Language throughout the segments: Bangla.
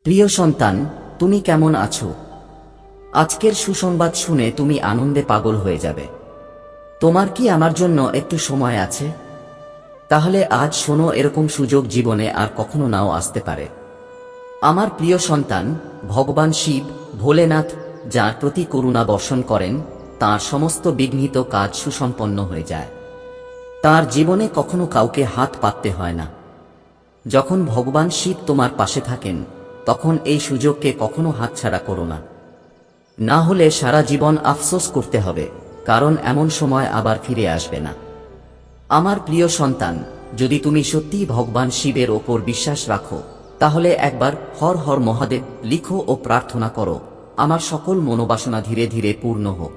প্রিয় সন্তান, তুমি কেমন আছো? আজকের সুসংবাদ শুনে তুমি আনন্দে পাগল হয়ে যাবে। তোমার কি আমার জন্য একটু সময় আছে? তাহলে আজ শোনো, এরকম সুযোগ জীবনে আর কখনো নাও আসতে পারে। আমার প্রিয় সন্তান, ভগবান শিব, ভোলেনাথ, যার প্রতি করুণা বর্ষণ করেন, তার সমস্ত বিঘ্নিত কাজ সুসম্পন্ন হয়ে যায়। তার জীবনে কখনো কাউকে হাত পাততে হয় না। যখন ভগবান শিব তোমার পাশে থাকেন, তখন এই সুযোগকে কখনো হাতছাড়া করো না। না হলে সারা জীবন আফসোস করতে হবে, কারণ এমন সময় আবার ফিরে আসবে না। আমার প্রিয় সন্তান, যদি তুমি সত্যিই ভগবান শিবের ওপর বিশ্বাস রাখো, তাহলে একবার হর হর মহাদেব লিখো ও প্রার্থনা করো, আমার সকল মনোবাসনা ধীরে ধীরে পূর্ণ হোক।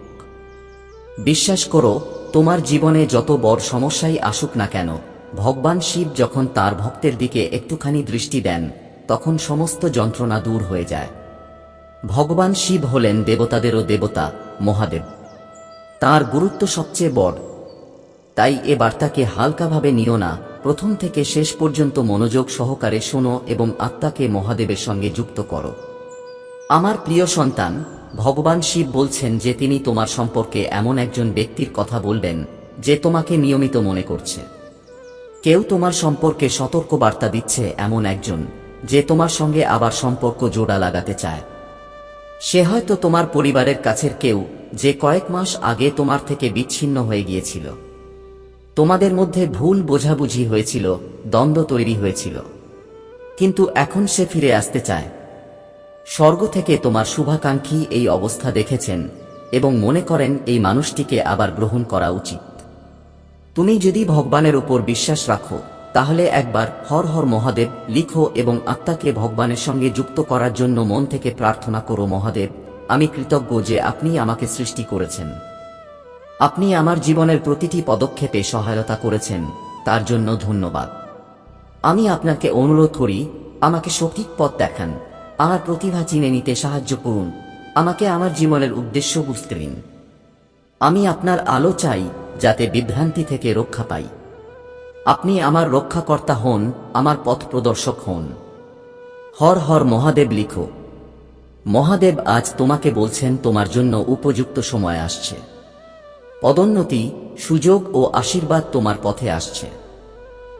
বিশ্বাস করো, তোমার জীবনে যত বড় সমস্যাই আসুক না কেন, ভগবান শিব যখন তার ভক্তের দিকে একটুখানি দৃষ্টি দেন, তখন সমস্ত যন্ত্রণা দূর হয়ে যায়। ভগবান শিব হলেন দেবতাদেরও দেবতা, মহাদেব। তার গুরুত্ব সবচেয়ে বড়। তাই এ বার্তাকে হালকাভাবে নিও না, প্রথম থেকে শেষ পর্যন্ত মনোযোগ সহকারে শোনো এবং আত্মাকে মহাদেবের সঙ্গে যুক্ত করো। আমার প্রিয় সন্তান, ভগবান শিব বলছেন যে তিনি তোমার সম্পর্কে এমন একজন ব্যক্তির কথা বলবেন, যে তোমাকে নিয়মিত মনে করছে। কেউ তোমার সম্পর্কে সতর্ক বার্তা দিচ্ছে, এমন একজন, যে তোমার সঙ্গে আবার সম্পর্ক জোড়া লাগাতে চায়। সে হয়তো তোমার পরিবারের কাছের কেউ, যে কয়েক মাস আগে তোমার থেকে বিচ্ছিন্ন হয়ে গিয়েছিল। তোমাদের মধ্যে ভুল বোঝাবুঝি হয়েছিল, দ্বন্দ্ব তৈরি হয়েছিল, কিন্তু এখন সে ফিরে আসতে চায়। স্বর্গ থেকে তোমার শুভাকাঙ্ক্ষী এই অবস্থা দেখেছেন এবং মনে করেন এই মানুষটিকে আবার গ্রহণ করা উচিত। তুমি যদি ভগবানের উপর বিশ্বাস রাখো, তাহলে একবার হর হর মহাদেব লিখো এবং আত্মাকে ভগবানের সঙ্গে যুক্ত করার জন্য মন থেকে প্রার্থনা করো, মহাদেব, আমি কৃতজ্ঞ যে আপনি আমাকে সৃষ্টি করেছেন। আপনি আমার জীবনের প্রতিটি পদক্ষেপে সহায়তা করেছেন, তার জন্য ধন্যবাদ। আমি আপনাকে অনুরোধ করি, আমাকে সঠিক পথ দেখান, আমার প্রতিভা চিনে নিতে সাহায্য করুন, আমাকে আমার জীবনের উদ্দেশ্য বুঝতে দিন। আমি আপনার আলো চাই, যাতে বিভ্রান্তি থেকে রক্ষা পাই। আপনি আমার রক্ষাকর্তা হন, আমার পথ প্রদর্শক হন। হর হর মহাদেব লিখো। মহাদেব আজ তোমাকে বলছেন তোমার জন্য উপযুক্ত সময় আসছে। পদোন্নতি, সুযোগ ও আশীর্বাদ তোমার পথে আসছে।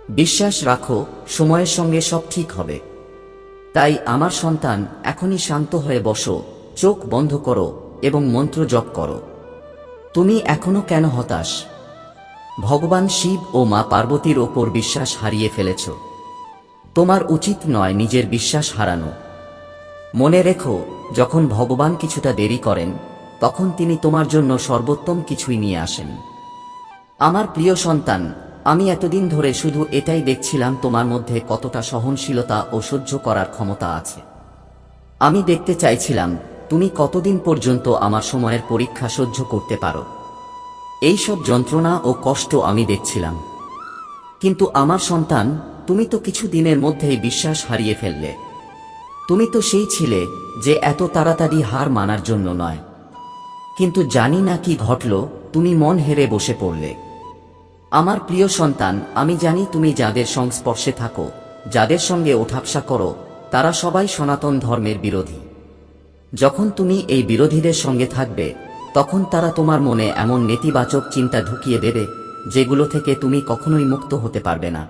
বিশ্বাস রাখো, সময়ের সঙ্গে সব ঠিক হবে। তাই আমার সন্তান, এখনই শান্ত হয়ে বসো, চোখ বন্ধ করো এবং মন্ত্র জপ করো। তুমি এখনো কেন হতাশ? ভগবান শিব ও মা পার্বতীর ওপর বিশ্বাস হারিয়ে ফেলেছ। তোমার উচিত নয় নিজের বিশ্বাস হারানো। মনে রেখো, যখন ভগবান কিছুটা দেরি করেন, তখন তিনি তোমার জন্য সর্বোত্তম কিছুই নিয়ে আসেন। আমার প্রিয় সন্তান, আমি এতদিন ধরে শুধু এটাই দেখছিলাম তোমার মধ্যে কতটা সহনশীলতা ও সহ্য করার ক্ষমতা আছে। আমি দেখতে চাইছিলাম তুমি কতদিন পর্যন্ত আমার সময়ের পরীক্ষা সহ্য করতে পারো। এই সব যন্ত্রণা ও কষ্ট আমি দেখছিলাম। কিন্তু আমার সন্তান, তুমি তো কিছু দিনের মধ্যেই বিশ্বাস হারিয়ে ফেললে। তুমি তো সেই ছিলে, যে এত তাড়াতাড়ি হার মানার জন্য নয়। কিন্তু জানি না কি ঘটল, তুমি মন হেরে বসে পড়লে। আমার প্রিয় সন্তান, আমি জানি তুমি যাদের সংস্পর্শে থাকো, যাদের সঙ্গে ওঠাবসা করো, তারা সবাই সনাতন ধর্মের বিরোধী। যখন তুমি এই বিরোধীদের সঙ্গে থাকবে, তখন তারা তোমার মনে এমন নেতিবাচক চিন্তা ঢুকিয়ে দেবে, যেগুলো থেকে তুমি কখনোই মুক্ত হতে পারবে না।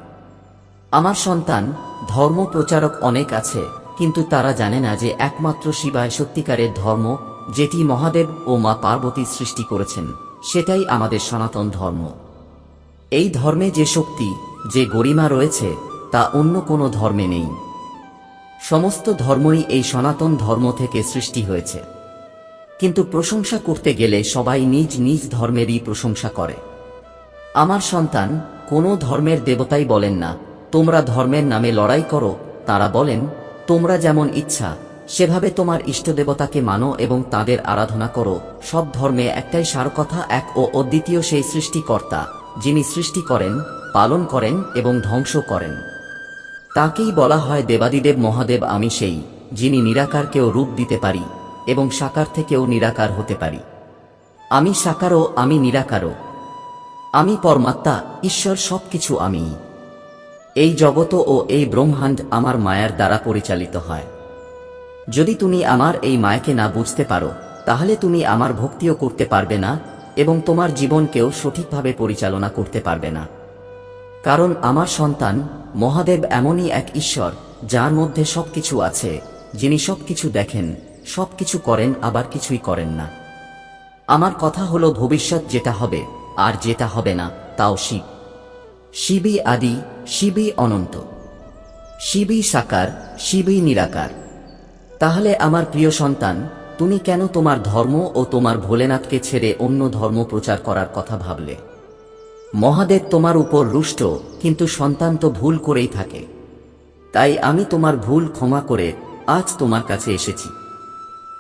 আমার সন্তান, ধর্ম প্রচারক অনেক আছে, কিন্তু তারা জানে না যে একমাত্র শিবায় সত্যিকারের ধর্ম, যেটি মহাদেব ও মা পার্বতী সৃষ্টি করেছেন, সেটাই আমাদের সনাতন ধর্ম। এই ধর্মে যে শক্তি, যে গরিমা রয়েছে, তা অন্য কোনো ধর্মে নেই। সমস্ত ধর্মই এই সনাতন ধর্ম থেকে সৃষ্টি হয়েছে। কিন্তু প্রশংসা করতে গেলে সবাই নিজ নিজ ধর্মেরই প্রশংসা করে। আমার সন্তান, কোনো ধর্মের দেবতাই বলেন না তোমরা ধর্মের নামে লড়াই করো। তারা বলেন, তোমরা যেমন ইচ্ছা সেভাবে তোমার ইষ্টদেবতাকে মানো এবং তাদের আরাধনা করো। সব ধর্মে একটাই সারকথা, এক ও অদ্বিতীয় সেই সৃষ্টিকর্তা, যিনি সৃষ্টি করেন, পালন করেন এবং ধ্বংস করেন। তাকেই বলা হয় দেবাদিদেব মহাদেব। আমি সেই, যিনি নিরাকারকেও রূপ দিতে পারি এবং সাকার থেকেও নিরাকার হতে পারি। আমি সাকারও, আমি নিরাকারও। আমি পরমাত্মা, ঈশ্বর, সবকিছু আমি। এই জগৎ ও এই ব্রহ্মাণ্ড আমার মায়ার দ্বারা পরিচালিত হয়। যদি তুমি আমার এই মায়াকে না বুঝতে পারো, তাহলে তুমি আমার ভক্তিও করতে পারবে না এবং তোমার জীবনকেও সঠিকভাবে পরিচালনা করতে পারবে না। কারণ আমার সন্তান, মহাদেব এমনই এক ঈশ্বর যার মধ্যে সবকিছু আছে, যিনি সবকিছু দেখেন, সবকিছু করেন, আবার কিছুই করেন না। আমার কথা হলো ভবিষ্যৎ যেটা হবে আর যেটা হবে না তাও শিব। শিবই আদি, শিবই অনন্ত, শিবই সাকার, শিবই নিরাকার। তাহলে আমার প্রিয় সন্তান, তুমি কেন তোমার ধর্ম ও তোমার ভোলেনাথকে ছেড়ে অন্য ধর্ম প্রচার করার কথা ভাবলে? মহাদেব তোমার উপর রুষ্ট, কিন্তু সন্তান তো ভুল করেই থাকে। তাই আমি তোমার ভুল ক্ষমা করে আজ তোমার কাছে এসেছি।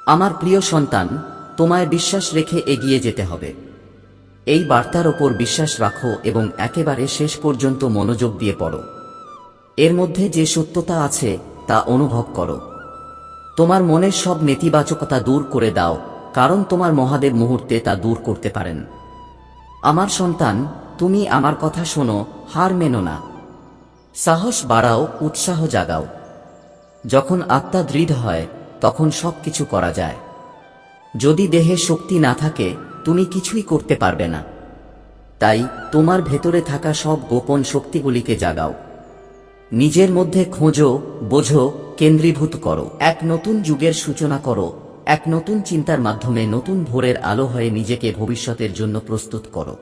আমার প্রিয় সন্তান, তোমায় বিশ্বাস রেখে এগিয়ে যেতে হবে। এই বার্তার ওপর বিশ্বাস রাখো এবং একেবারে শেষ পর্যন্ত মনোযোগ দিয়ে পড়ো। এর মধ্যে যে সত্যতা আছে তা অনুভব করো। তোমার মনের সব নেতিবাচকতা দূর করে দাও, কারণ তোমার মহাদেব মুহূর্তে তা দূর করতে পারেন। আমার সন্তান, তুমি আমার কথা শোনো, হার মেনো না। সাহস বাড়াও, উৎসাহ জাগাও। যখন আত্মা দৃঢ় হয় তখন সবকিছু করা যায়। যদি দেহে শক্তি না থাকে তুমি কিছুই করতে পারবে না। তাই তোমার ভেতরে থাকা সব গোপন শক্তিগুলিকে জাগাও। নিজের মধ্যে খোঁজো, বোঝো, কেন্দ্রীভূত করো। এক নতুন যুগের সূচনা করো। এক নতুন চিন্তার মাধ্যমে নতুন ভোরের আলো হয়ে নিজেকে ভবিষ্যতের জন্য প্রস্তুত করো।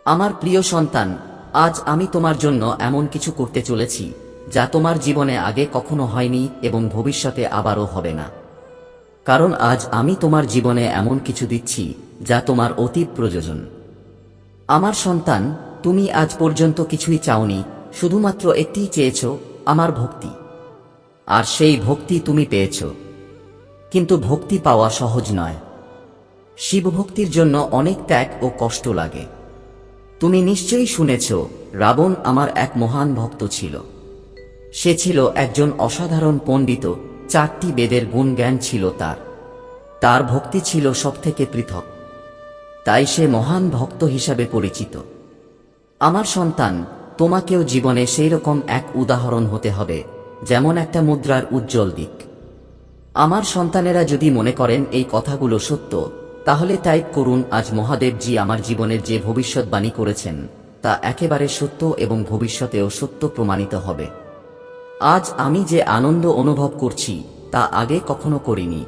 আমার প্রিয় সন্তান, আজ আমি তোমার জন্য এমন কিছু করতে চলেছি যা তোমার জীবনে আগে কখনো হয়নি এবং ভবিষ্যতে আবারও হবে না। কারণ আজ আমি তোমার জীবনে এমন কিছু দিচ্ছি যা তোমার অতি প্রয়োজন। আমার সন্তান, তুমি আজ পর্যন্ত কিছুই চাওনি, শুধুমাত্র একটিই চেয়েছ, আমার ভক্তি। আর সেই ভক্তি তুমি পেয়েছ। কিন্তু ভক্তি পাওয়া সহজ নয়। শিবভক্তির জন্য অনেক ত্যাগ ও কষ্ট লাগে। তুমি নিশ্চয়ই শুনেছ, রাবণ আমার এক মহান ভক্ত ছিল। সে ছিল একজন অসাধারণ পণ্ডিত, 4টি বেদের গুণজ্ঞান ছিল তার। তার ভক্তি ছিল সবথেকে পৃথক। তাই সে মহান ভক্ত হিসাবে পরিচিত। আমার সন্তান, তোমাকেও জীবনে সেই রকম এক উদাহরণ হতে হবে, যেমন একটা মুদ্রার উজ্জ্বল দিক। আমার সন্তানেরা যদি মনে করেন এই কথাগুলো সত্য, তাহলে টাইপ করুন, আজ মহাদেবজি আমার জীবনের যে ভবিষ্যৎবাণী করেছেন তা একেবারে সত্য এবং ভবিষ্যতেও সত্য প্রমাণিত হবে। আজ আমি যে আনন্দ অনুভব করছি তা আগে কখনো করিনি।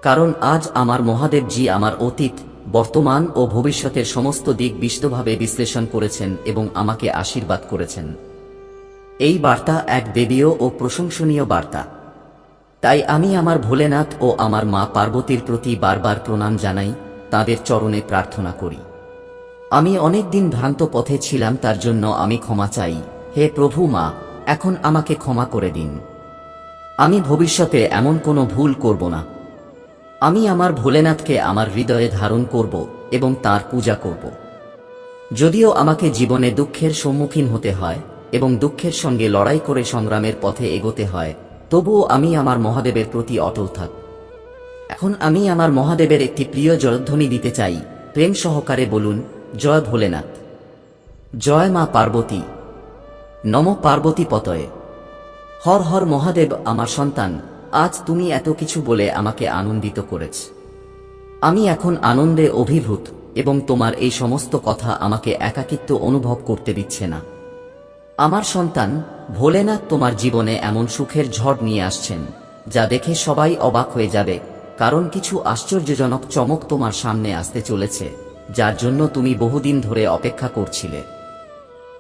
কারণ আজ আমার মহাদেবজি আমার অতীত, বর্তমান ও ভবিষ্যতের সমস্ত দিক বিশদভাবে বিশ্লেষণ করেছেন এবং আমাকে আশীর্বাদ করেছেন। এই বার্তা এক দেবীয় ও প্রশংসনীয় বার্তা। তাই আমি আমার ভোলেনাথ ও আমার মা পার্বতীর প্রতি বারবার প্রণাম জানাই, তাঁদের চরণে প্রার্থনা করি। আমি অনেক দিন ভ্রান্ত পথে ছিলাম, তার জন্য আমি ক্ষমা চাই। হে প্রভু মা, এখন আমাকে ক্ষমা করে দিন। আমি ভবিষ্যতে এমন কোনো ভুল করব না। আমি আমার ভোলেনাথকে আমার হৃদয়ে ধারণ করব এবং তাঁর পূজা করব। যদিও আমাকে জীবনে দুঃখের সম্মুখীন হতে হয় এবং দুঃখের সঙ্গে লড়াই করে সংগ্রামের পথে এগোতে হয়, তবুও আমি আমার মহাদেবের প্রতি অটল থাক। এখন আমি আমার মহাদেবের একটি প্রিয় জয়ধ্বনি দিতে চাই। প্রেম সহকারে বলুন, জয় ভোলেনাথ, জয় মা পার্বতী, নমো পার্বতী পতয়ে। হর হর মহাদেব। আমার সন্তান, আজ তুমি এত কিছু বলে আমাকে আনন্দিত করেছ। আমি এখন আনন্দে অভিভূত এবং তোমার এই সমস্ত কথা আমাকে একাকিত্ব অনুভব করতে দিচ্ছে না। আমার সন্তান, ভোলেনাথ তোমার জীবনে এমন সুখের ঝড় নিয়ে আসছেন যা দেখে সবাই অবাক হয়ে যাবে, কারণ কিছু আশ্চর্যজনক চমক তোমার সামনে আসতে চলেছে, যার জন্য তুমি বহুদিন ধরে অপেক্ষা করছিলে।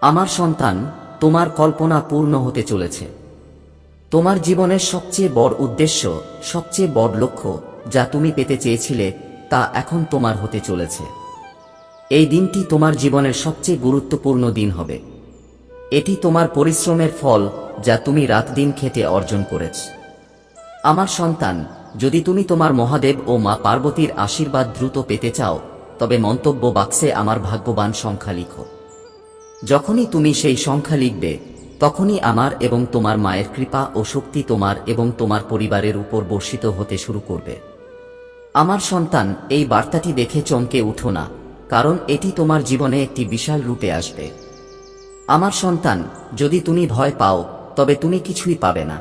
আমার সন্তান, তোমার কল্পনা পূর্ণ হতে চলেছে। তোমার জীবনের সবচেয়ে বড় উদ্দেশ্য, সবচেয়ে বড় লক্ষ্য যা তুমি পেতে চেয়েছিলে, তা এখন তোমার হতে চলেছে। এই দিনটি তোমার জীবনের সবচেয়ে গুরুত্বপূর্ণ দিন হবে। এটি তোমার পরিশ্রমের ফল যা তুমি রাত দিন খেটে অর্জন করেছ। আমার সন্তান, যদি তুমি তোমার মহাদেব ও মা পার্বতীর আশীর্বাদ দ্রুত পেতে চাও, তবে মন্তব্য বাক্সে আমার ভাগ্যবান সংখ্যা লিখো। যখনই তুমি সেই সংখ্যা লিখবে, তখনই আমার এবং তোমার মায়ের কৃপা ও শক্তি তোমার এবং তোমার পরিবারের উপর বর্ষিত হতে শুরু করবে। আমার সন্তান, এই বার্তাটি দেখে চমকে উঠো না, কারণ এটি তোমার জীবনে একটি বিশাল রূপে আসবে। আমার সন্তান, যদি তুমি ভয় পাও, তবে তুমি কিছুই পাবে না।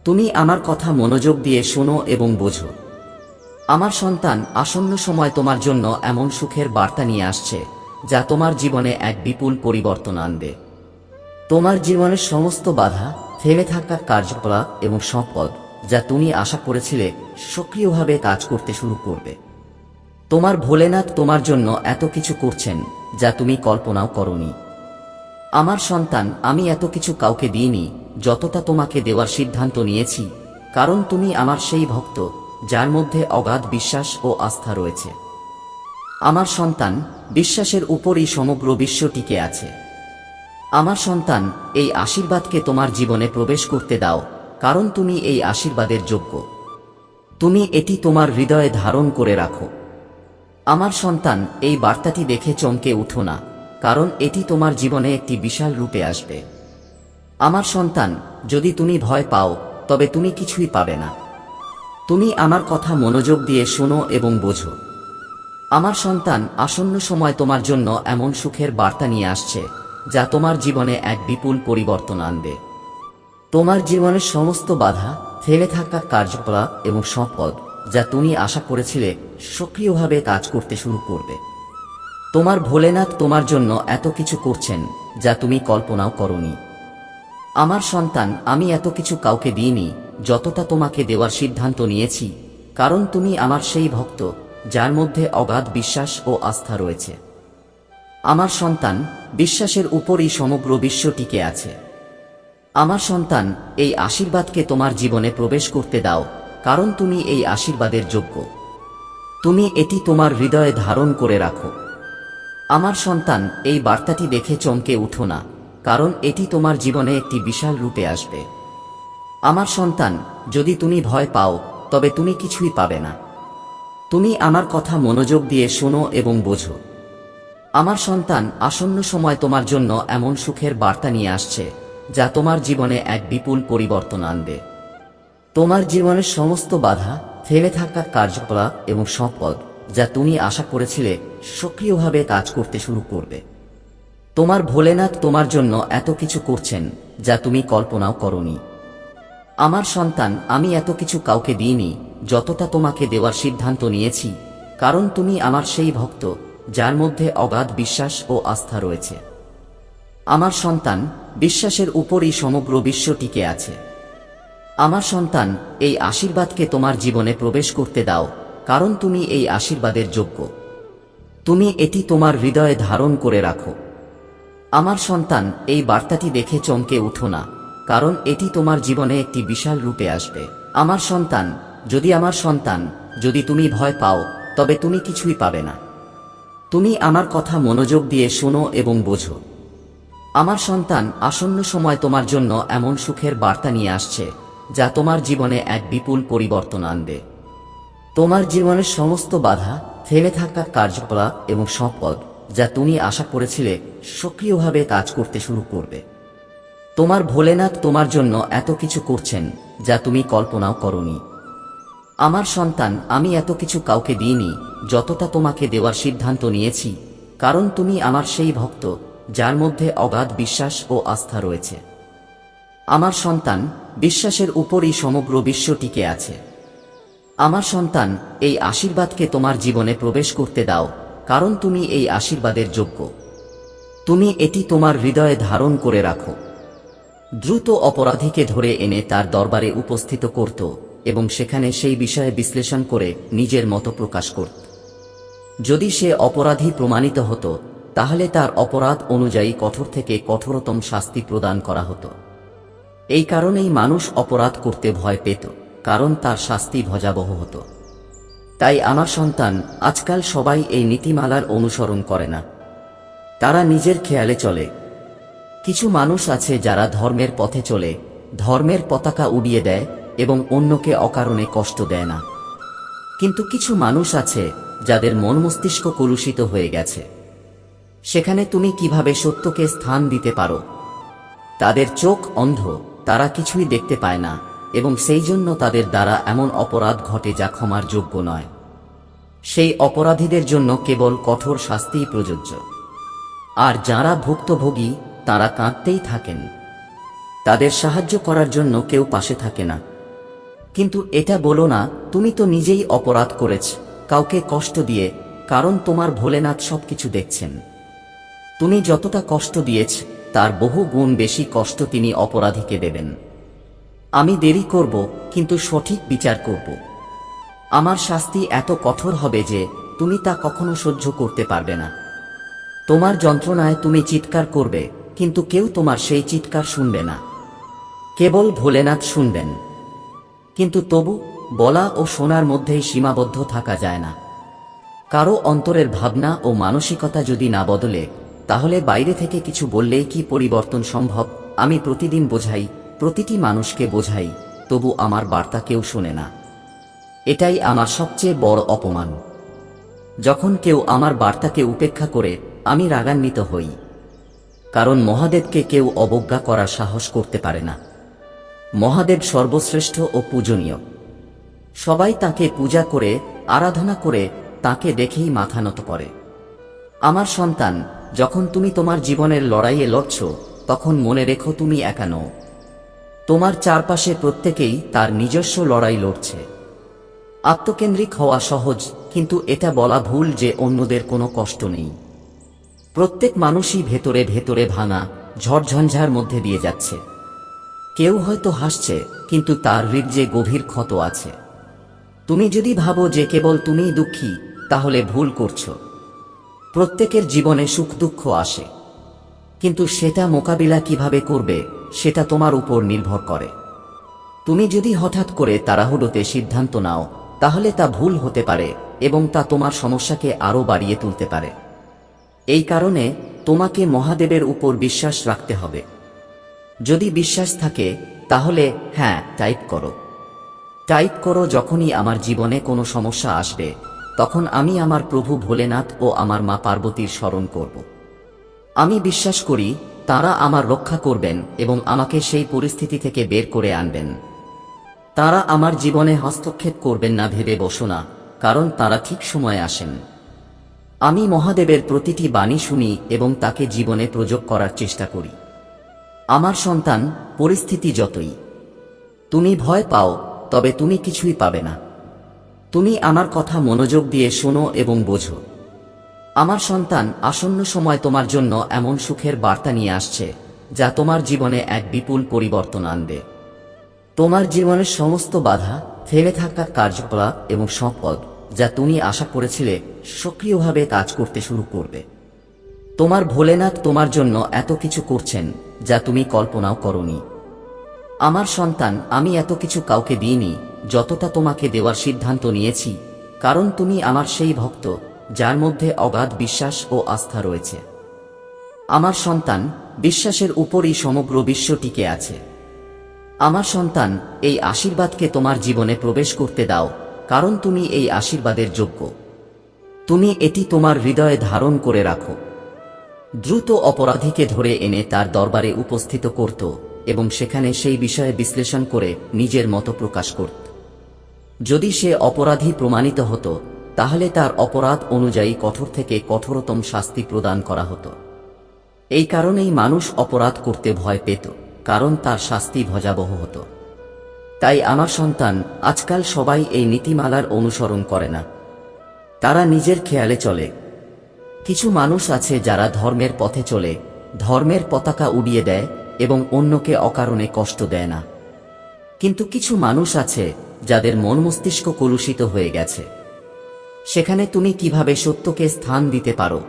তুমি আমার কথা মনোযোগ দিয়ে শোনো এবং বোঝো। আমার সন্তান, আসন্ন সময় তোমার জন্য এমন সুখের বার্তা নিয়ে আসছে যা তোমার জীবনে এক বিপুল পরিবর্তন আনবে। তোমার জীবনের সমস্ত বাধা, থেমে থাকা কার্যকলাপ এবং সম্পদ যা তুমি আশা করেছিলে সক্রিয়ভাবে কাজ করতে শুরু করবে। তোমার ভোলেনাথ তোমার জন্য এত কিছু করছেন যা তুমি কল্পনাও করনি। আমার সন্তান, আমি এত কিছু কাউকে দিইনি যতটা তোমাকে দেওয়ার সিদ্ধান্ত নিয়েছি, কারণ তুমি আমার সেই ভক্ত যার মধ্যে অগাধ বিশ্বাস ও আস্থা রয়েছে। আমার সন্তান, বিশ্বাসের উপরই সমগ্র বিশ্ব টিকে আছে। আমার সন্তান, এই আশীর্বাদকে তোমার জীবনে প্রবেশ করতে দাও, কারণ তুমি এই আশীর্বাদের যোগ্য। তুমি এটি তোমার হৃদয়ে ধারণ করে রাখো। আমার সন্তান, এই বার্তাটি দেখে চমকে উঠো না, কারণ এটি তোমার জীবনে একটি বিশাল রূপে আসবে। আমার সন্তান, যদি তুমি ভয় পাও তবে তুমি কিছুই পাবে না। তুমি আমার কথা মনোযোগ দিয়ে শোনো এবং বোঝো। আমার সন্তান, আসন্ন সময় তোমার জন্য এমন সুখের বার্তা নিয়ে আসছে যা তোমার জীবনে এক বিপুল পরিবর্তন আনবে। তোমার জীবনের সমস্ত বাধা, থেমে থাকা কার্যকলাপ এবং সম্পদ যা তুমি আশা করেছিলে সক্রিয়ভাবে কাজ করতে শুরু করবে। তোমার ভোলেনাথ তোমার জন্য এত কিছু করছেন যা তুমি কল্পনাও করনি। আমার সন্তান, আমি এত কিছু কাউকে দিইনি যতটা তোমাকে দেওয়ার সিদ্ধান্ত নিয়েছি, কারণ তুমি আমার সেই ভক্ত যার মধ্যে অগাধ বিশ্বাস ও আস্থা রয়েছে। আমার সন্তান, বিশ্বাসের উপরই সমগ্র বিশ্ব টিকে আছে। আমার সন্তান, এই আশীর্বাদকে তোমার জীবনে প্রবেশ করতে দাও, কারণ তুমি এই আশীর্বাদের যোগ্য। তুমি এটি তোমার হৃদয়ে ধারণ করে রাখো। আমার সন্তান, এই বার্তাটি দেখে চমকে উঠো না, কারণ এটি তোমার জীবনে একটি বিশাল রূপে আসবে। আমার সন্তান, যদি তুমি ভয় পাও তবে তুমি কিছুই পাবে না। তুমি আমার কথা মনোযোগ দিয়ে শোনো এবং বোঝো। আমার সন্তান, আসন্ন সময় তোমার জন্য এমন সুখের বার্তা নিয়ে আসছে যা তোমার জীবনে এক বিপুল পরিবর্তন আনবে। তোমার জীবনের সমস্ত বাধা, থেমে থাকা কার্যকলাপ এবং সম্পদ যা তুমি আশা করেছিলে সক্রিয়ভাবে কাজ করতে শুরু করবে। তোমার ভোলেনাথ তোমার জন্য এত কিছু করছেন যা তুমি কল্পনাও করনি। আমার সন্তান, আমি এত কিছু কাউকে দিইনি যতটা তোমাকে দেওয়ার সিদ্ধান্ত নিয়েছি, কারণ তুমি আমার সেই ভক্ত যার মধ্যে অগাধ বিশ্বাস ও আস্থা রয়েছে। আমার সন্তান, বিশ্বাসের উপরই সমগ্র বিশ্ব টিকে আছে। আমার সন্তান, এই আশীর্বাদকে তোমার জীবনে প্রবেশ করতে দাও, কারণ তুমি এই আশীর্বাদের যোগ্য। তুমি এটি তোমার হৃদয়ে ধারণ করে রাখো। আমার সন্তান, এই বার্তাটি দেখে চমকে উঠো না, কারণ এটি তোমার জীবনে একটি বিশাল রূপে আসবে। আমার সন্তান, যদি তুমি ভয় পাও তবে তুমি কিছুই পাবে না। তুমি আমার কথা মনোযোগ দিয়ে শোনো এবং বোঝো। আমার সন্তান, আসন্ন সময় তোমার জন্য এমন সুখের বার্তা নিয়ে আসছে যা তোমার জীবনে এক বিপুল পরিবর্তন আনবে। তোমার জীবনের সমস্ত বাধা, থেমে থাকা কার্যকলাপ এবং সম্পদ যা তুমি আশা করেছিলে সক্রিয়ভাবে কাজ করতে শুরু করবে। তোমার ভোলেনাথ তোমার জন্য এত কিছু করছেন যা তুমি কল্পনাও করনি। আমার সন্তান, আমি এত কিছু কাউকে দিইনি যতটা তোমাকে দেওয়ার সিদ্ধান্ত নিয়েছি, কারণ তুমি আমার সেই ভক্ত যার মধ্যে অগাধ বিশ্বাস ও আস্থা রয়েছে। আমার সন্তান, বিশ্বাসের উপরই সমগ্র বিশ্ব টিকে আছে। আমার সন্তান, এই আশীর্বাদকে তোমার জীবনে প্রবেশ করতে দাও, কারণ তুমি এই আশীর্বাদের যোগ্য। তুমি এটি তোমার হৃদয়ে ধারণ করে রাখো। দ্রুত অপরাধীকে ধরে এনে তার দরবারে উপস্থিত করত এবং সেখানে সেই বিষয়ে বিশ্লেষণ করে নিজের মত প্রকাশ করত। যদি সে অপরাধী প্রমাণিত হতো তাহলে তার অপরাধ অনুযায়ী কঠোর থেকে কঠোরতম শাস্তি প্রদান করা হতো। এই কারণেই মানুষ অপরাধ করতে ভয় পেত, কারণ তার শাস্তি ভয়াবহ হতো। তাই আমার সন্তান, আজকাল সবাই এই নীতিমালার অনুসরণ করে না, তারা নিজের খেয়ালে চলে। কিছু মানুষ আছে যারা ধর্মের পথে চলে, ধর্মের পতাকা উড়িয়ে দেয় এবং অন্যকে অকারণে কষ্ট দেয় না। কিন্তু কিছু মানুষ আছে যাদের মন মস্তিষ্ক কলুষিত হয়ে গেছে। সেখানে তুমি কিভাবে সত্যকে স্থান দিতে পারো? তাদের চোখ অন্ধ, তারা কিছুই দেখতে পায় না এবং সেই জন্য তাদের দ্বারা এমন অপরাধ ঘটে যা ক্ষমার যোগ্য নয়। সেই অপরাধীদের জন্য কেবল কঠোর শাস্তিই প্রযোজ্য। আর যারা ভুক্তভোগী তারা কাঁদতেই থাকেন। তাদের সাহায্য করার জন্য কেউ পাশে থাকে না। কিন্তু এটা বলো না তুমি তো নিজেই অপরাধ করেছ কাউকে কষ্ট দিয়ে, কারণ তোমার ভোলেনাথ সবকিছু দেখছেন। তুমি যতটা কষ্ট দিয়েছ তার বহু গুণ বেশি কষ্ট তিনি অপরাধীকে দেবেন। আমি দেরি করব, কিন্তু সঠিক বিচার করব। আমার শাস্তি এত কঠোর হবে যে তুমি তা কখনো সহ্য করতে পারবে না। তোমার যন্ত্রণায় তুমি চিৎকার করবে, কিন্তু কেউ তোমার সেই চিৎকার শুনবে না, কেবল ভোলেনাথ শুনবেন। কিন্তু তবু বলা ও শোনার মধ্যেই সীমাবদ্ধ থাকা যায় না। কারো অন্তরের ভাবনা ও মানসিকতা যদি না বদলে, তাহলে বাইরে থেকে কিছু বললেই কি পরিবর্তন সম্ভব? আমি প্রতিদিন বোঝাই, প্রতিটি মানুষকে বোঝাই, তবু আমার বার্তা কেউ শোনে না। এটাই আমার সবচেয়ে বড় অপমান। যখন কেউ আমার বার্তাকে উপেক্ষা করে, আমি রাগান্বিত হই। কারণ মহাদেবকে কেউ অবজ্ঞা করার সাহস করতে পারে না। মহাদেব সর্বশ্রেষ্ঠ ও পূজনীয়। সবাই তাকে পূজা করে, আরাধনা করে, তাকে দেখেই মাথা নত করে। আমার সন্তান, যখন তুমি তোমার জীবনের লড়াইয়ে লড়ছ, তখন মনে রেখো তুমি একা নও। তোমার চারপাশে প্রত্যেকেই তার নিজস্ব লড়াই লড়ছে। আত্মকেন্দ্রিক হওয়া সহজ, কিন্তু এটা বলা ভুল যে অন্যদের কোনো কষ্ট নেই। প্রত্যেক মানুষই ভেতরে ভেতরে ভাঙা, ঝড়ঝঞ্ঝার মধ্যে দিয়ে যাচ্ছে। কেউ হয়তো হাসছে, কিন্তু তার হৃদয়ে গভীর ক্ষত আছে। তুমি যদি ভাবো যে কেবল তুমিই দুঃখী, তাহলে ভুল করছো। প্রত্যেকের জীবনে সুখ দুঃখ আসে, কিন্তু সেটা মোকাবিলা কিভাবে করবে সেটা তোমার উপর নির্ভর করে। তুমি যদি হঠাৎ করে তাড়াহুড়োতে সিদ্ধান্ত নাও, তাহলে তা ভুল হতে পারে এবং তা তোমার সমস্যাকে আরও বাড়িয়ে তুলতে পারে। এই কারণে তোমাকে মহাদেবের উপর বিশ্বাস রাখতে হবে। যদি বিশ্বাস থাকে, তাহলে হ্যাঁ টাইপ করো। টাইপ করো, যখনই আমার জীবনে কোনো সমস্যা আসবে, তখন আমি আমার প্রভু ভোলেনাথ ও আমার মা পার্বতীর স্মরণ করব। আমি বিশ্বাস করি তাঁরা আমার রক্ষা করবেন এবং আমাকে সেই পরিস্থিতি থেকে বের করে আনবেন। তাঁরা আমার জীবনে হস্তক্ষেপ করবেন না ভেবে বসো না, কারণ তাঁরা ঠিক সময়ে আসেন। আমি মহাদেবের প্রতিটি বাণী শুনি এবং তাকে জীবনে প্রয়োগ করার চেষ্টা করি। আমার সন্তান, পরিস্থিতি যতই তুমি ভয় পাও, তবে তুমি কিছুই পাবে না। তুমি আমার কথা মনোযোগ দিয়ে শোনো এবং বোঝো। আমার সন্তান, আসন্ন সময় তোমার জন্য এমন সুখের বার্তা নিয়ে আসছে যা তোমার জীবনে এক বিপুল পরিবর্তন আনবে। তোমার জীবনের সমস্ত বাধা, থেমে থাকা কার্যকলাপ এবং সম্পদ যা তুমি আশা করেছিলে, সক্রিয়ভাবে কাজ করতে শুরু করবে। তোমার ভোলেনাথ তোমার জন্য এত কিছু করছেন যা তুমি কল্পনাও করনি। আমার সন্তান, আমি এত কিছু কাউকে দিইনি যতটা তোমাকে দেওয়ার সিদ্ধান্ত নিয়েছি, কারণ তুমি আমার সেই ভক্ত যার মধ্যে অগাধ বিশ্বাস ও আস্থা রয়েছে। আমার সন্তান, বিশ্বাসের উপরই সমগ্র বিশ্ব টিকে আছে। আমার সন্তান, এই আশীর্বাদকে তোমার জীবনে প্রবেশ করতে দাও, কারণ তুমি এই আশীর্বাদের যোগ্য। তুমি এটি তোমার হৃদয়ে ধারণ করে রাখো। দ্রুত অপরাধীকে ধরে এনে তার দরবারে উপস্থিত করত এবং সেখানে সেই বিষয়ে বিশ্লেষণ করে নিজের মতো প্রকাশ করত। যদি সে অপরাধী প্রমাণিত হতো, তাহলে তার অপরাধ অনুযায়ী কঠোর থেকে কঠোরতম শাস্তি প্রদান করা হতো। এই কারণেই মানুষ অপরাধ করতে ভয় পেত, কারণ তার শাস্তি ভয়াবহ হতো। তাই আমার সন্তান, আজকাল সবাই এই নীতিমালার অনুসরণ করে না। তারা নিজের খেয়ালে চলে। কিছু মানুষ আছে যারা ধর্মের পথে চলে, ধর্মের পতাকা উড়িয়ে দেয় এবং অন্যকে অকারণে কষ্ট দেয় না। কিন্তু কিছু মানুষ আছে যাদের মন মস্তিষ্ক কলুষিত হয়ে গেছে। সেখানে তুমি কিভাবে সত্যকে স্থান দিতে পারো?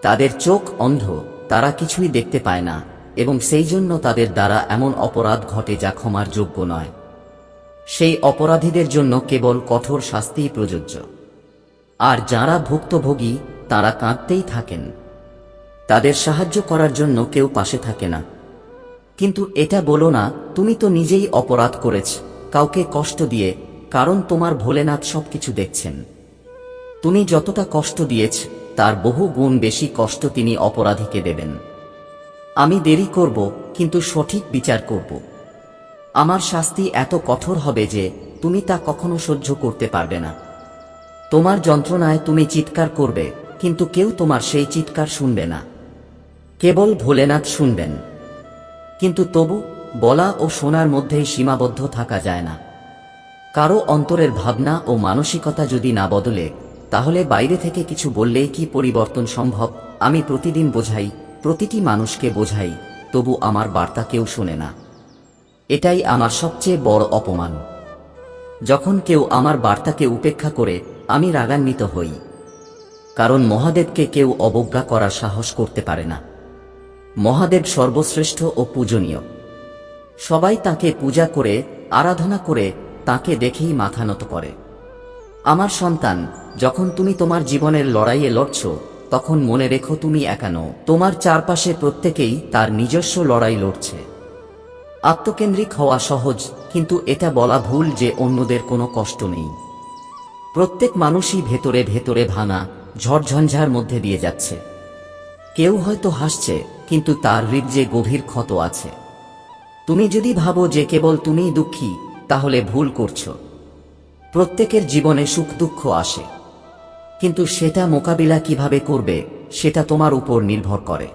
তাদের চোখ অন্ধ, তারা কিছুই দেখতে পায় না এবং সেই জন্য তাদের দ্বারা এমন অপরাধ ঘটে যা ক্ষমার যোগ্য নয়। সেই অপরাধীদের জন্য কেবল কঠোর শাস্তিই প্রযোজ্য। আর যারা ভুক্তভোগী, তারা কাঁদতেই থাকেন। তাদের সাহায্য করার জন্য কেউ পাশে থাকে না। কিন্তু এটা বলো না তুমি তো নিজেই অপরাধ করেছ কাউকে কষ্ট দিয়ে, কারণ তোমার ভোলেনাথ সবকিছু দেখছেন। তুমি যতটা কষ্ট দিয়েছ তার বহু গুণ বেশি কষ্ট তিনি অপরাধীকে দেবেন। আমি দেরি করব, কিন্তু সঠিক বিচার করব। আমার শাস্তি এত কঠোর হবে যে তুমি তা কখনো সহ্য করতে পারবে না। তোমার যন্ত্রণায় তুমি চিৎকার করবে, কিন্তু কেউ তোমার সেই চিৎকার শুনবে না, কেবল ভোলেনাথ শুনবেন। কিন্তু তবু বলা ও শোনার মধ্যেই সীমাবদ্ধ থাকা যায় না। কারো অন্তরের ভাবনা ও মানসিকতা যদি না বদলে, তাহলে বাইরে থেকে কিছু বললেই কি পরিবর্তন সম্ভব? আমি প্রতিদিন বোঝাই, প্রতিটি মানুষকে বোঝাই, তবু আমার বার্তা কেউ শোনে না। এটাই আমার সবচেয়ে বড় অপমান। যখন কেউ আমার বার্তাকে উপেক্ষা করে, আমি রাগান্বিত হই। কারণ মহাদেবকে কেউ অবজ্ঞা করার সাহস করতে পারে না। মহাদেব সর্বশ্রেষ্ঠ ও পূজনীয়। সবাই তাকে পূজা করে, আরাধনা করে, তাকে দেখেই মাথা নত করে। আমার সন্তান, যখন তুমি তোমার জীবনের লড়াইয়ে লড়ছ, তখন মনে রেখো তুমি একা নও। তোমার চারপাশে প্রত্যেকেই তার নিজস্ব লড়াই লড়ছে। আত্মকেন্দ্রিক হওয়া সহজ, কিন্তু এটা বলা ভুল যে অন্যদের কোনো কষ্ট নেই। প্রত্যেক মানুষই ভেতরে ভেতরে ভাঙা, ঝড়ঝঞ্ঝার মধ্যে দিয়ে যাচ্ছে। কেউ হয়তো হাসছে, কিন্তু তার হৃদয়ে গভীর ক্ষত আছে। তুমি যদি ভাবো যে কেবল তুমিই দুঃখী, তাহলে ভুল করছো। প্রত্যেকের জীবনে সুখ দুঃখ আসে, কিন্তু সেটা মোকাবিলা কিভাবে করবে সেটা তোমার উপর নির্ভর করে।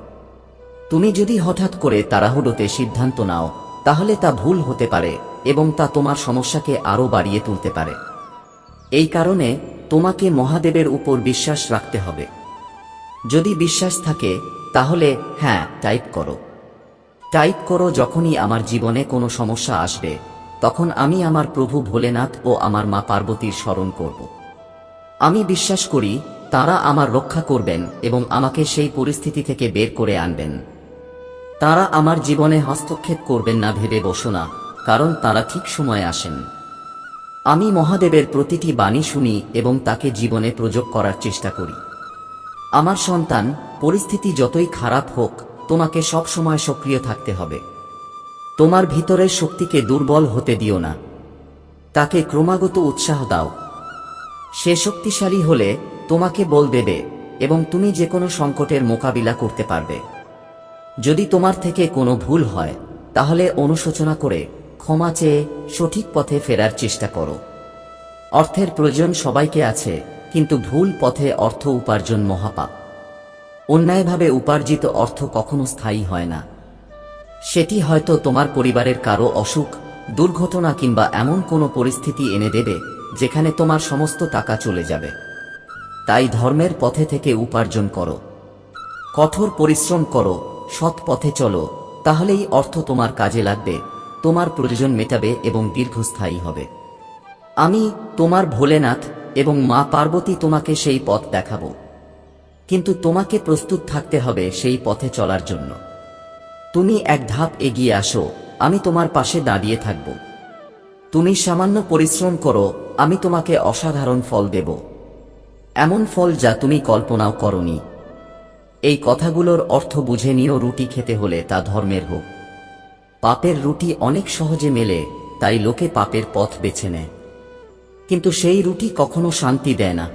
তুমি যদি হঠাৎ করে তাড়াহুড়োতে সিদ্ধান্ত নাও, তাহলে তা ভুল হতে পারে এবং তা তোমার সমস্যাকে আরও বাড়িয়ে তুলতে পারে। এই কারণে তোমাকে মহাদেবের উপর বিশ্বাস রাখতে হবে। যদি বিশ্বাস থাকে, তাহলে হ্যাঁ টাইপ করো। টাইপ করো, যখনই আমার জীবনে কোনো সমস্যা আসবে, তখন আমি আমার প্রভু ভোলেনাথ ও আমার মা পার্বতীর স্মরণ করব। আমি বিশ্বাস করি তাঁরা আমার রক্ষা করবেন এবং আমাকে সেই পরিস্থিতি থেকে বের করে আনবেন। তাঁরা আমার জীবনে হস্তক্ষেপ করবেন না ভেবে বসো না, কারণ তাঁরা ঠিক সময়ে আসেন। আমি মহাদেবের প্রতিটি বাণী শুনি এবং তাকে জীবনে প্রয়োগ করার চেষ্টা করি। আমার সন্তান, পরিস্থিতি যতই খারাপ হোক, তোমাকে সব সময় সক্রিয় থাকতে হবে। তোমার ভিতরের শক্তিকে দুর্বল হতে দিও না। তাকে ক্রমাগত উৎসাহ দাও। সে শক্তিশালী হলে তোমাকে বল দেবে এবং তুমি যে কোনো সংকটের মোকাবিলা করতে পারবে। যদি তোমার থেকে কোনো ভুল হয়, তাহলে অনুশোচনা করে, ক্ষমা চেয়ে সঠিক পথে ফেরার চেষ্টা করো। অর্থের প্রয়োজন সবাইকে আছে, কিন্তু ভুল পথে অর্থ উপার্জন মহাপাপ। অন্যায়ভাবে উপার্জিত অর্থ কখনো স্থায়ী হয় না। সেটি হয়তো তোমার পরিবারের কারো অসুখ, দুর্ঘটনা কিংবা এমন কোনো পরিস্থিতি এনে দেবে যেখানে তোমার সমস্ত টাকা চলে যাবে। তাই ধর্মের পথে থেকে উপার্জন করো, কঠোর পরিশ্রম করো, সৎ পথে চলো, তাহলেই অর্থ তোমার কাজে লাগবে, তোমার প্রয়োজন মেটাবে এবং দীর্ঘস্থায়ী হবে। আমি, তোমার ভোলেনাথ এবং মা পার্বতী তোমাকে সেই পথ দেখাবো, কিন্তু তোমাকে প্রস্তুত থাকতে হবে সেই পথে চলার জন্য। তুমি এক ধাপ এগিয়ে আসো, আমি তোমার পাশে দাঁড়িয়ে থাকব। তুমি সামান্য পরিশ্রম করো, আমি তোমাকে অসাধারণ ফল দেব, এমন ফল যা তুমি কল্পনাও করনি। এই কথাগুলোর অর্থ বুঝে নিও। রুটি খেতে হলে তা ধর্মের হোক। পাপের রুটি অনেক সহজে মেলে, তাই লোকে পাপের পথ বেছে নেয়, কিন্তু সেই রুটি কখনো শান্তি দেয় না।